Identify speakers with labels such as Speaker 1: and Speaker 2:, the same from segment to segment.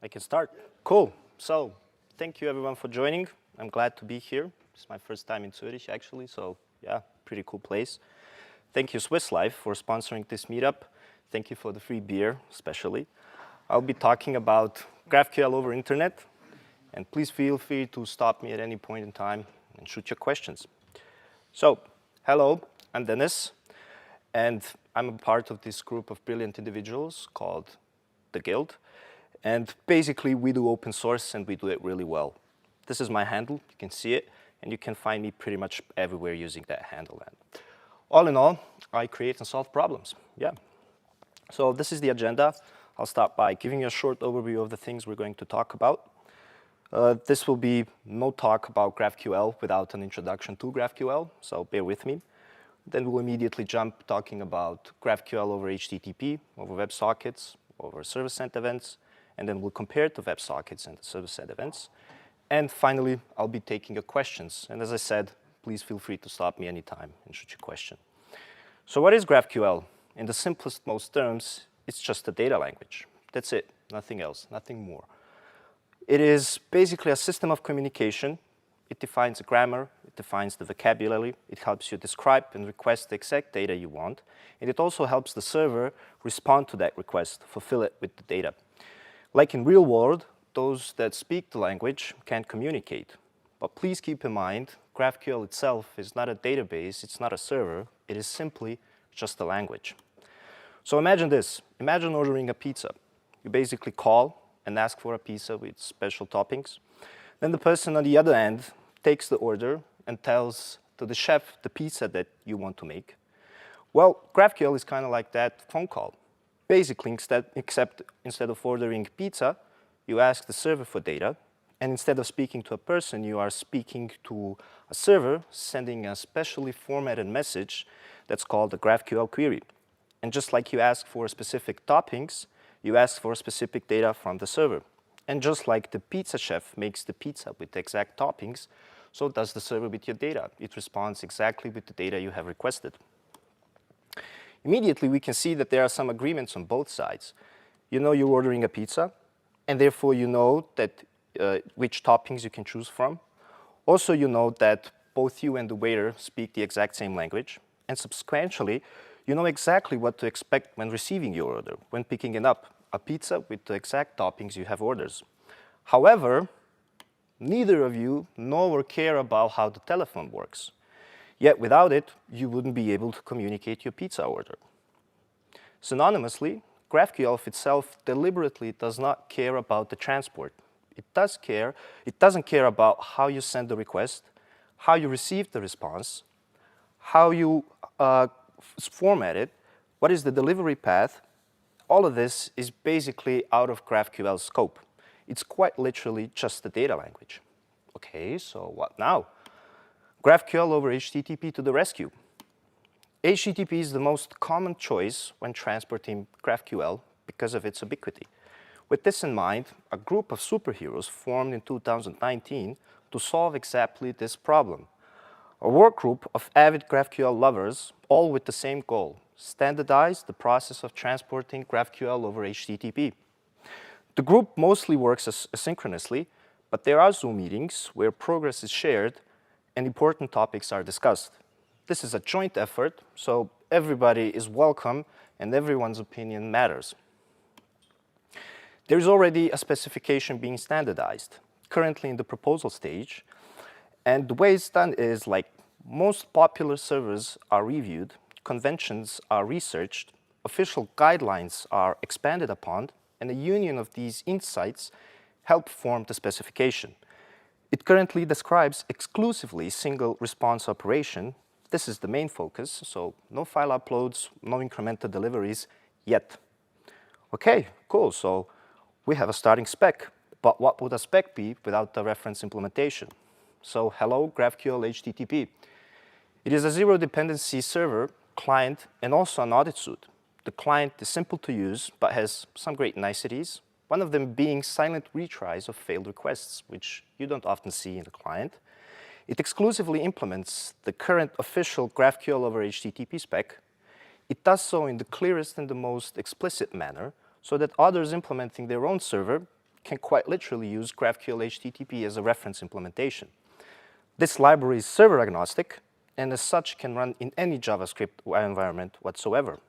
Speaker 1: I can start. Cool. So, thank you everyone for joining. I'm glad to be here. It's my first time in Zurich, actually, so yeah, pretty cool place. Thank you, Swiss Life, for sponsoring this meetup. Thank you for the free beer, especially. I'll be talking about GraphQL over internet, and please feel free to stop me at any point in time and shoot your questions. So, hello, I'm Denis, and I'm a part of this group of brilliant individuals called the Guild. And basically, we do open source, and we do it really well. This is my handle. You can see it, and you can find me pretty much everywhere using that handle. And all in all, I create and solve problems. Yeah. So this is the agenda. I'll start by giving you a short overview of the things we're going to talk about. This will be no talk about GraphQL without an introduction to GraphQL, so bear with me. Then we'll immediately jump talking about GraphQL over HTTP, over WebSockets, over server-side events, and then we'll compare it to WebSockets and server-side events. And finally, I'll be taking your questions. And as I said, please feel free to stop me anytime and shoot your question. So what is GraphQL? In the simplest, most terms, it's just a data language. That's it, nothing else, nothing more. It is basically a system of communication. It defines a grammar, it defines the vocabulary, it helps you describe and request the exact data you want, and it also helps the server respond to that request, fulfill it with the data. Like in real world, those that speak the language can communicate. But please keep in mind, GraphQL itself is not a database, it's not a server, it is simply just a language. So imagine this, imagine ordering a pizza. You basically call and ask for a pizza with special toppings. Then the person on the other end takes the order and tells to the chef the pizza that you want to make. Well, GraphQL is kind of like that phone call. Basically, except instead of ordering pizza, you ask the server for data, and instead of speaking to a person, you are speaking to a server, sending a specially formatted message that's called a GraphQL query. And just like you ask for specific toppings, you ask for specific data from the server. And just like the pizza chef makes the pizza with the exact toppings, so does the server with your data. It responds exactly with the data you have requested. Immediately, we can see that there are some agreements on both sides. You know you're ordering a pizza, and therefore you know that which toppings you can choose from. Also, you know that both you and the waiter speak the exact same language, and subsequently, you know exactly what to expect when receiving your order, when picking it up, a pizza with the exact toppings you have ordered. However, neither of you know or care about how the telephone works. Yet without it, you wouldn't be able to communicate your pizza order. Synonymously, GraphQL itself deliberately does not care about the transport. It doesn't care about how you send the request, how you receive the response, how you format it, what is the delivery path. All of this is basically out of GraphQL's scope. It's quite literally just a data language. Okay, so what now? GraphQL over HTTP to the rescue. HTTP is the most common choice when transporting GraphQL because of its ubiquity. With this in mind, a group of superheroes formed in 2019 to solve exactly this problem. A work group of avid GraphQL lovers, all with the same goal: standardize the process of transporting GraphQL over HTTP. The group mostly works asynchronously, but there are Zoom meetings where progress is shared and important topics are discussed. This is a joint effort, so everybody is welcome and everyone's opinion matters. There is already a specification being standardized, currently in the proposal stage, and the way it's done is like most popular servers are reviewed, conventions are researched, official guidelines are expanded upon, and a union of these insights help form the specification. It currently describes exclusively single response operation. This is the main focus, so no file uploads, no incremental deliveries yet. Okay, cool, so we have a starting spec, but what would a spec be without the reference implementation? So hello, GraphQL HTTP. It is a zero dependency server, client, and also an audit suite. The client is simple to use, but has some great niceties, one of them being silent retries of failed requests, which you don't often see in the client. It exclusively implements the current official GraphQL over HTTP spec. It does so in the clearest and the most explicit manner, so that others implementing their own server can quite literally use GraphQL HTTP as a reference implementation. This library is server agnostic, and as such can run in any JavaScript environment whatsoever.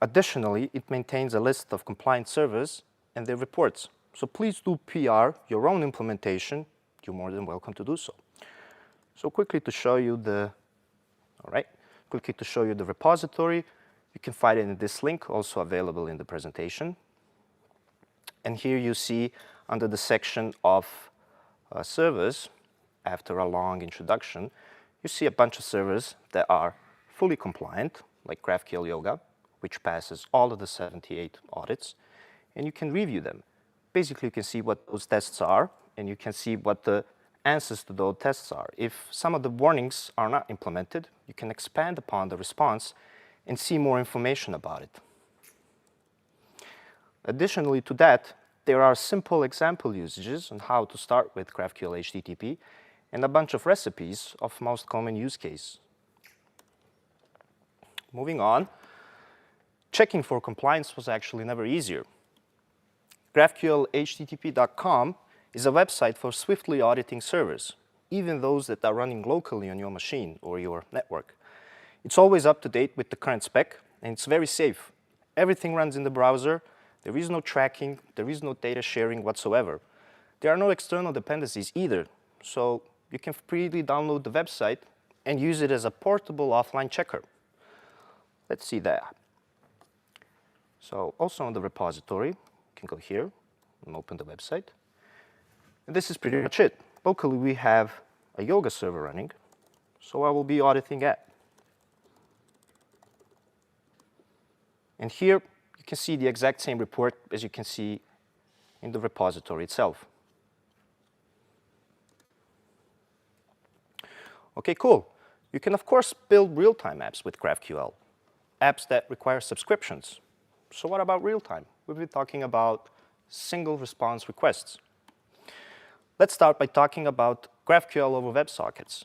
Speaker 1: Additionally, it maintains a list of compliant servers and their reports. So please do PR your own implementation. You're more than welcome to do so. So quickly to show you the repository, you can find it in this link, also available in the presentation. And here you see under the section of servers, after a long introduction, you see a bunch of servers that are fully compliant, like GraphQL Yoga, which passes all of the 78 audits, and you can review them. Basically, you can see what those tests are, and you can see what the answers to those tests are. If some of the warnings are not implemented, you can expand upon the response and see more information about it. Additionally to that, there are simple example usages on how to start with GraphQL HTTP and a bunch of recipes of most common use case. Moving on, checking for compliance was actually never easier. GraphQLHTTP.com is a website for swiftly auditing servers, even those that are running locally on your machine or your network. It's always up to date with the current spec, and it's very safe. Everything runs in the browser. There is no tracking. There is no data sharing whatsoever. There are no external dependencies either, so you can freely download the website and use it as a portable offline checker. Let's see that. So also on the repository, you can go here and open the website. And this is pretty much it. Locally, we have a Yoga server running, so I will be auditing it. And here, you can see the exact same report as you can see in the repository itself. Okay, cool. You can, of course, build real-time apps with GraphQL, apps that require subscriptions. So what about real-time? We've been talking about single response requests. Let's start by talking about GraphQL over WebSockets.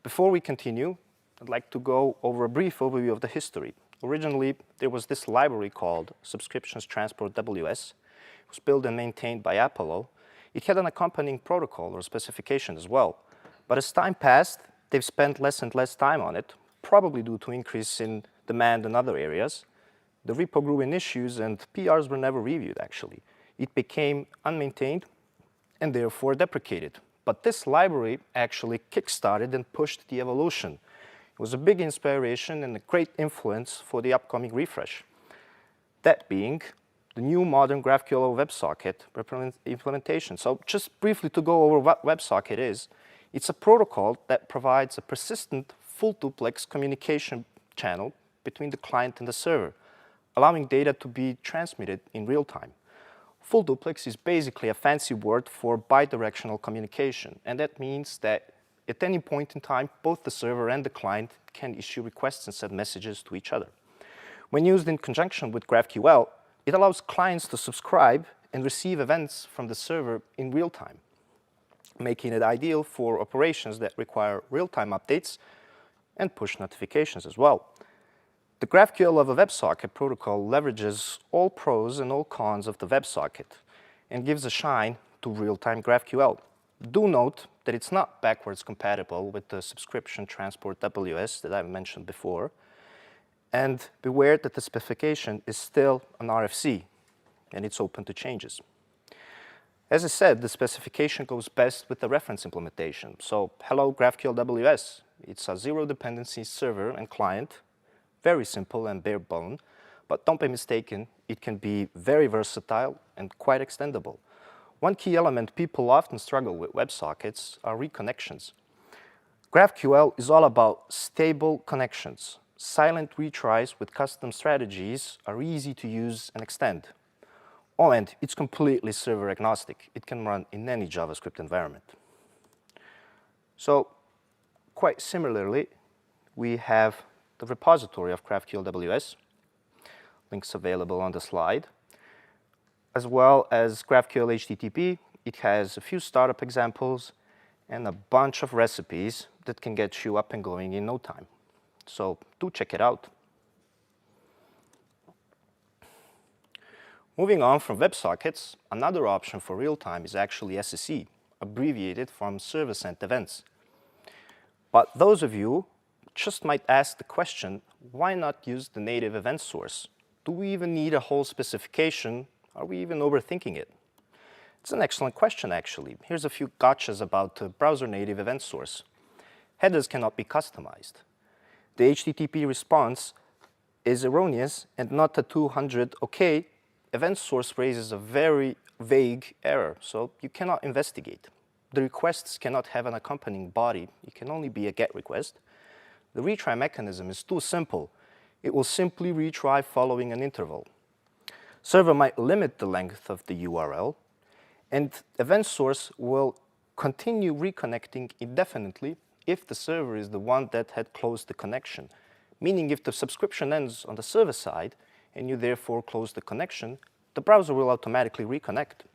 Speaker 1: Before we continue, I'd like to go over a brief overview of the history. Originally, there was this library called Subscriptions Transport WS. It was built and maintained by Apollo. It had an accompanying protocol or specification as well. But as time passed, they've spent less and less time on it, probably due to increase in demand in other areas. The repo grew in issues, and PRs were never reviewed, actually. It became unmaintained and therefore deprecated. But this library actually kickstarted and pushed the evolution. It was a big inspiration and a great influence for the upcoming refresh. That being the new modern GraphQL WebSocket implementation. So just briefly to go over what WebSocket is, it's a protocol that provides a persistent full duplex communication channel between the client and the server, allowing data to be transmitted in real time. Full duplex is basically a fancy word for bidirectional communication, and that means that at any point in time, both the server and the client can issue requests and send messages to each other. When used in conjunction with GraphQL, it allows clients to subscribe and receive events from the server in real time, making it ideal for operations that require real-time updates and push notifications as well. The GraphQL over WebSocket protocol leverages all pros and all cons of the WebSocket and gives a shine to real-time GraphQL. Do note that it's not backwards compatible with the Subscription Transport WS that I've mentioned before, and beware that the specification is still an RFC and it's open to changes. As I said, the specification goes best with the reference implementation. So hello GraphQL WS. It's a zero dependency server and client, very simple and bare bone, but don't be mistaken, it can be very versatile and quite extendable. One key element people often struggle with WebSockets are reconnections. GraphQL is all about stable connections. Silent retries with custom strategies are easy to use and extend. Oh, and it's completely server agnostic. It can run in any JavaScript environment. So, quite similarly, we have the repository of GraphQL WS, links available on the slide, as well as GraphQL HTTP. It has a few startup examples and a bunch of recipes that can get you up and going in no time. So do check it out. Moving on from WebSockets, another option for real-time is actually SSE, abbreviated from Server-Sent Events. But those of you just might ask the question, why not use the native event source? Do we even need a whole specification? Are we even overthinking it? It's an excellent question, actually. Here's a few gotchas about the browser native event source. Headers cannot be customized. The HTTP response is erroneous and not a 200 OK. Event source raises a very vague error, so you cannot investigate. The requests cannot have an accompanying body. It can only be a GET request. The retry mechanism is too simple. It will simply retry following an interval. Server might limit the length of the URL, and event source will continue reconnecting indefinitely if the server is the one that had closed the connection. Meaning if the subscription ends on the server side and you therefore close the connection, the browser will automatically reconnect.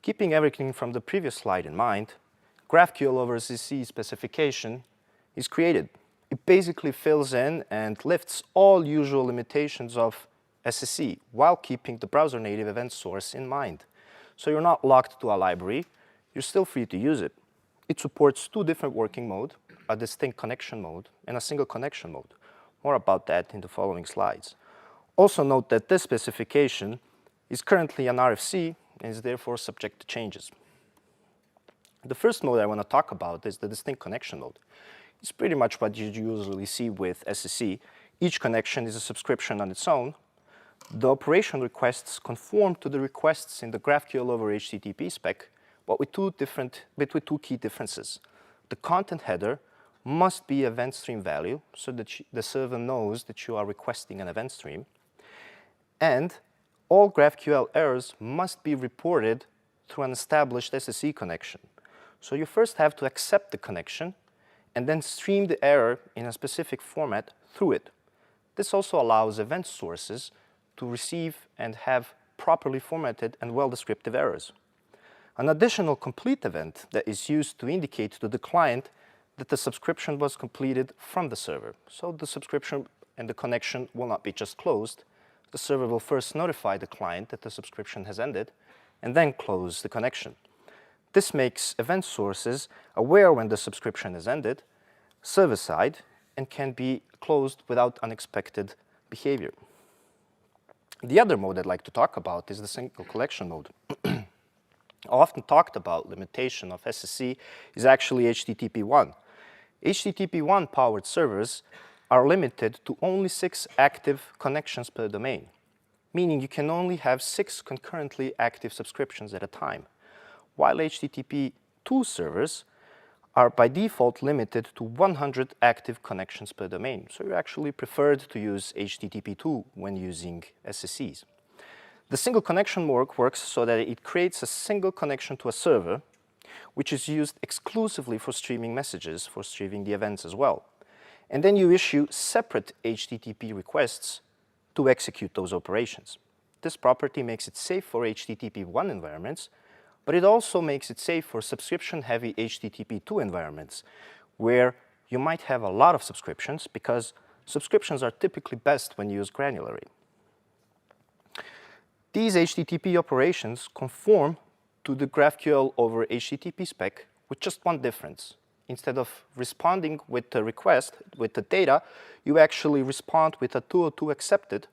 Speaker 1: Keeping everything from the previous slide in mind, GraphQL over SSE specification is created. It basically fills in and lifts all usual limitations of SSE while keeping the browser native event source in mind. So you're not locked to a library, you're still free to use it. It supports two different working modes, a distinct connection mode and a single connection mode. More about that in the following slides. Also note that this specification is currently an RFC and is therefore subject to changes. The first mode I want to talk about is the distinct connection mode. It's pretty much what you usually see with SSE. Each connection is a subscription on its own. The operation requests conform to the requests in the GraphQL over HTTP spec, but with two key differences. The content header must be event stream value so that the server knows that you are requesting an event stream. And all GraphQL errors must be reported through an established SSE connection. So you first have to accept the connection and then stream the error in a specific format through it. This also allows event sources to receive and have properly formatted and well-descriptive errors. An additional complete event that is used to indicate to the client that the subscription was completed from the server. So the subscription and the connection will not be just closed. The server will first notify the client that the subscription has ended and then close the connection. This makes event sources aware when the subscription is ended, server-side, and can be closed without unexpected behavior. The other mode I'd like to talk about is the single collection mode. Often talked about limitation of SSE is actually HTTP1. HTTP1 powered servers are limited to only 6 active connections per domain, meaning you can only have 6 concurrently active subscriptions at a time, while HTTP2 servers are by default limited to 100 active connections per domain. So you're actually preferred to use HTTP2 when using SSEs. The single connection works so that it creates a single connection to a server, which is used exclusively for streaming messages, for streaming the events as well. And then you issue separate HTTP requests to execute those operations. This property makes it safe for HTTP1 environments, but it also makes it safe for subscription-heavy HTTP2 environments, where you might have a lot of subscriptions because subscriptions are typically best when used granularly. These HTTP operations conform to the GraphQL over HTTP spec with just one difference. Instead of responding with the request, with the data, you actually respond with a 202 accepted,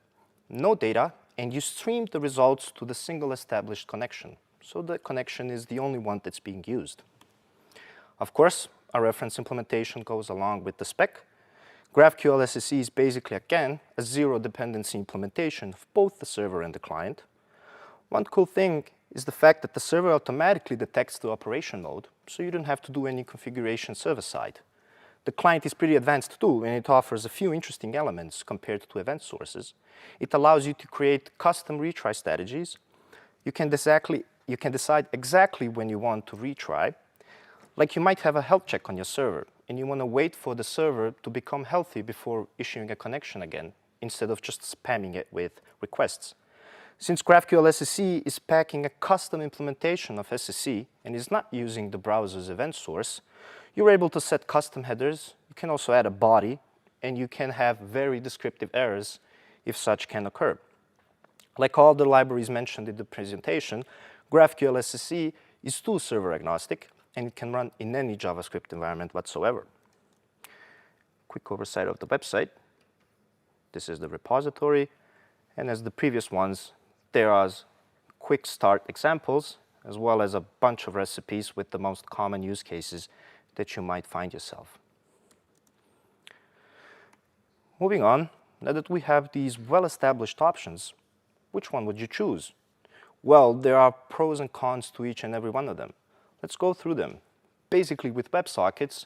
Speaker 1: no data, and you stream the results to the single established connection. So the connection is the only one that's being used. Of course, a reference implementation goes along with the spec. GraphQL SSE is basically, again, a zero dependency implementation of both the server and the client. One cool thing is the fact that the server automatically detects the operation mode, so you don't have to do any configuration server-side. The client is pretty advanced too, and it offers a few interesting elements compared to event sources. It allows you to create custom retry strategies. You can decide exactly when you want to retry. Like you might have a health check on your server, and you want to wait for the server to become healthy before issuing a connection again, instead of just spamming it with requests. Since GraphQL SSE is packing a custom implementation of SSE and is not using the browser's event source, you're able to set custom headers. You can also add a body, and you can have very descriptive errors if such can occur. Like all the libraries mentioned in the presentation, GraphQL SSE is tool server agnostic, and it can run in any JavaScript environment whatsoever. Quick oversight of the website. This is the repository, and as the previous ones, there are quick start examples, as well as a bunch of recipes with the most common use cases that you might find yourself. Moving on, now that we have these well-established options, which one would you choose? Well, there are pros and cons to each and every one of them. Let's go through them. Basically, with WebSockets,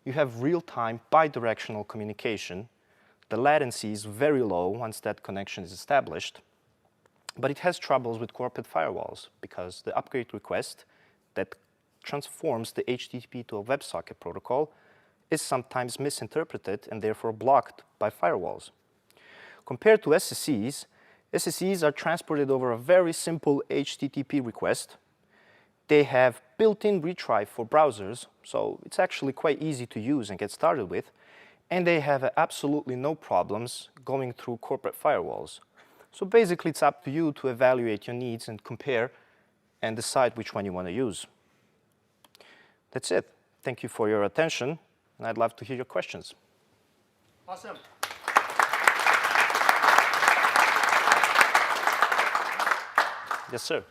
Speaker 1: you have real-time bidirectional communication. The latency is very low once that connection is established, but it has troubles with corporate firewalls because the upgrade request that transforms the HTTP to a WebSocket protocol is sometimes misinterpreted and therefore blocked by firewalls. Compared to SSEs, SSEs are transported over a very simple HTTP request. They have built-in retry for browsers, so it's actually quite easy to use and get started with. And they have absolutely no problems going through corporate firewalls. So basically, it's up to you to evaluate your needs and compare and decide which one you want to use. That's it. Thank you for your attention, and I'd love to hear your questions.
Speaker 2: Awesome.
Speaker 1: Yes, sir.